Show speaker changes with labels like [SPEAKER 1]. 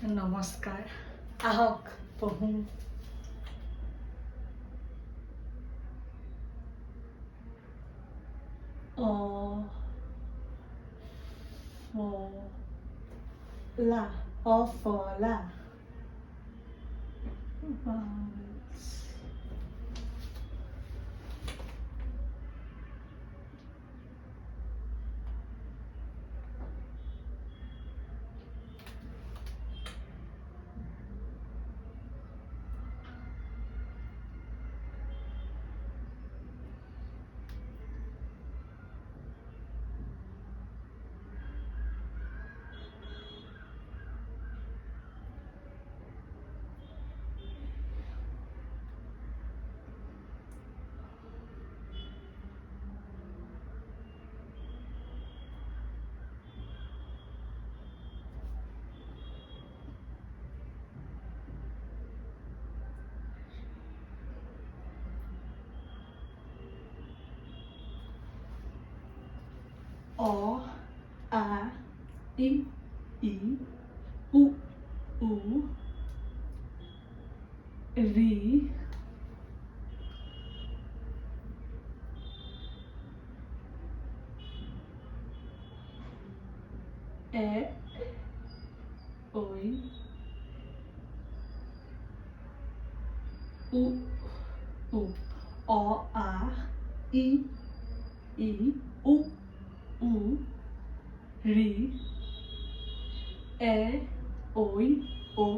[SPEAKER 1] নমস্কাৰ, আহক পঢ়োঁ। অ ফলা, অফলা। Vowels. O, A, I, U, Ri, E, Oi, U, O, A, I, U, Ri, E, Oi, O.